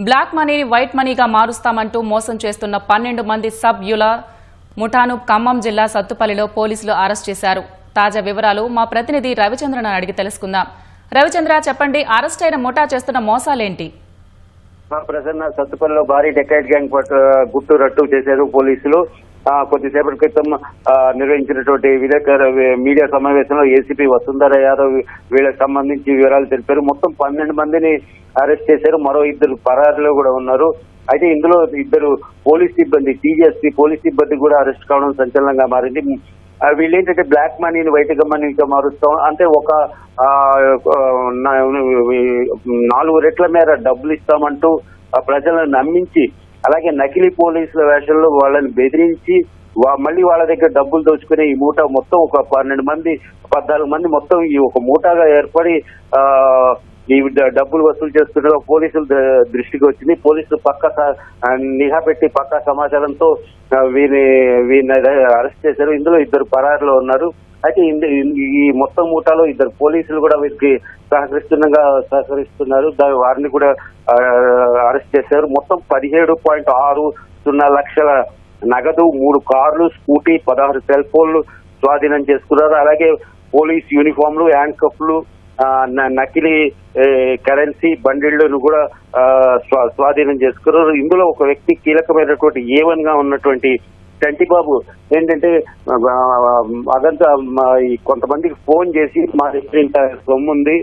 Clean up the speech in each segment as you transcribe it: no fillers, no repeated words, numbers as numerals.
Black మనీని white మనీగా మారుస్తామంటూ మోసం చేస్తున్న 12 మంది సభ్యుల ముఠాను ఖమ్మం జిల్లా సత్తుపల్లిలో పోలీసులు అరెస్ట్ చేశారు. తాజా వివరాలు మా ప్రతినిధి రవిచంద్రను అడిగి తెలుసుకుందాం. రవిచంద్ర, చెప్పండి, అరెస్ట్ అయిన ముఠా చేస్తున్న మోసాలేంటి? ప్రసన్న సత్తుపల్లిలో భారీ డెకాయిట్ గ్యాంగ్ గుట్టు రట్టు చేశారు పోలీసులు. కొద్దిసేపటి క్రితం నిర్వహించినటువంటి విలేకరుల మీడియా సమావేశంలో ఏసీపీ వసుంధర యాదవ్ వీళ్ళకి సంబంధించి వివరాలు తెలిపారు. మొత్తం 12 మందిని అరెస్ట్ చేశారు. మరో 2 పరారీలో కూడా ఉన్నారు. అయితే ఇందులో 2 పోలీస్ సిబ్బంది, టీజీఎస్పీ పోలీస్ సిబ్బంది కూడా అరెస్ట్ కావడం సంచలనంగా మారింది. వీళ్ళేంటంటే బ్లాక్ మనీని వైట్ మనీగా మారుస్తాం అంటే ఒక 4 రెట్ల మేర డబ్బులు ఇస్తామంటూ ప్రజలను నమ్మించి, అలాగే నకిలీ పోలీసుల వేషంలో వాళ్ళని బెదిరించి మళ్ళీ వాళ్ళ దగ్గర డబ్బులు దోచుకునే ఈ మూట మొత్తం ఒక 12 మంది 14 మంది మొత్తం ఈ ఒక మూటగా ఏర్పడి ఈ డబ్బులు వసూలు చేస్తుండగా పోలీసుల దృష్టికి వచ్చింది. పోలీసులు నిఘా పెట్టి పక్కా సమాచారంతో వీరిని అరెస్ట్ చేశారు. ఇందులో 2 పరారులో ఉన్నారు. అయితే ఈ మొత్తం మూటాలో 2 పోలీసులు కూడా వీరికి సహకరిస్తున్నారు. వారిని కూడా అరెస్ట్ చేశారు. మొత్తం 17.60 లక్షల నగదు, 3 కార్లు, స్కూటీ, 16 సెల్ ఫోన్లు స్వాధీనం చేసుకున్నారు. అలాగే పోలీస్ యూనిఫామ్లు, హ్యాండ్ కఫ్లు, నకిలీ కరెన్సీ బండిళ్లను కూడా స్వాధీనం చేసుకున్నారు. ఇందులో ఒక వ్యక్తి కీలకమైనటువంటి A1 గా ఉన్నటువంటి చంటిబాబు ఏంటంటే అదంతా కొంతమందికి ఫోన్ చేసి మా దగ్గర ఇంత సొమ్ము ఉంది,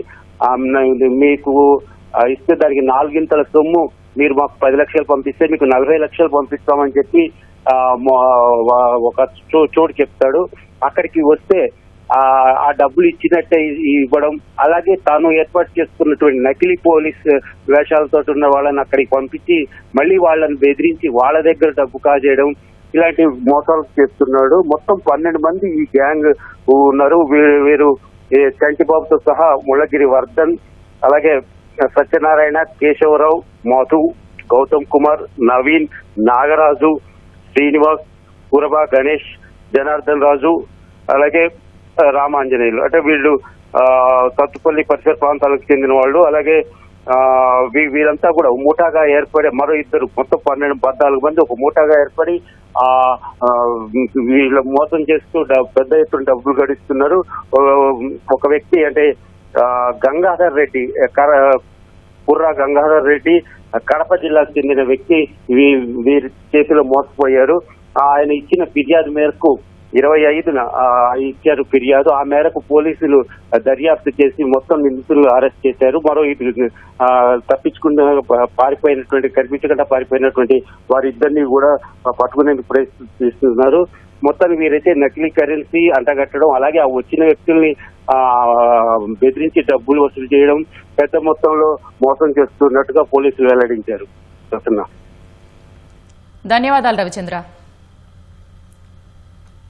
మీకు ఇస్తే దానికి 4 గింతల సొమ్ము, మీరు మాకు 10 లక్షలు పంపిస్తే మీకు 40 లక్షలు పంపిస్తామని చెప్పి ఒక చోటు చెప్తాడు. అక్కడికి వస్తే ఆ డబ్బులు ఇచ్చినట్టే ఇవ్వడం, అలాగే తాను ఏర్పాటు చేసుకున్నటువంటి నకిలీ పోలీస్ వేషాలతో ఉన్న వాళ్ళని అక్కడికి పంపించి మళ్ళీ వాళ్ళని బెదిరించి వాళ్ళ దగ్గర డబ్బు కాజేయడం, ఇలాంటి మోసాలు చేస్తున్నాడు. మొత్తం 12 మంది ఈ గ్యాంగ్ ఉన్నారు. వీరు చంటిబాబుతో సహా ముళ్ళగిరి వర్ధన్, అలాగే సత్యనారాయణ, కేశవరావు, మధు, గౌతమ్ కుమార్, నవీన్, నాగరాజు, శ్రీనివాస్, కురబా, గణేష్, జనార్దన్ రాజు, అలాగే రామాంజనేయులు. అంటే వీళ్ళు సత్తుపల్లి పరిసర ప్రాంతాలకు చెందిన వాళ్ళు. అలాగే వీరంతా కూడా మూటాగా ఏర్పడి మరో 2 మొత్తం 14 మంది ఒక మూటాగా ఏర్పడి వీళ్ళు మోసం చేస్తూ పెద్ద ఎత్తున డబ్బులు గడిస్తున్నారు. ఒక వ్యక్తి అంటే గంగాధర్ రెడ్డి, కుర్రా గంగాధర్ రెడ్డి, కడప జిల్లాకు చెందిన వ్యక్తి వీరి చేతిలో మోసపోయారు. ఆయన ఇచ్చిన ఫిర్యాదు మేరకు 25న ఇచ్చారు ఫిర్యాదు. ఆ మేరకు పోలీసులు దర్యాప్తు చేసి మొత్తం నిందితులు అరెస్ట్ చేశారు. మరో తప్పించుకున్న కనిపించకుండా పారిపోయినటువంటి వారిద్దరిని కూడా పట్టుకునేందుకు ప్రయత్నిస్తున్నారు. మొత్తానికి వీరైతే నకిలీ కరెన్సీ అంటగట్టడం, అలాగే ఆ వచ్చిన వ్యక్తుల్ని బెదిరించి డబ్బులు వసూలు చేయడం, పెద్ద మొత్తంలో మోసం చేస్తున్నట్టుగా పోలీసులు వెల్లడించారు. ధన్యవాదాలు రవిచంద్ర.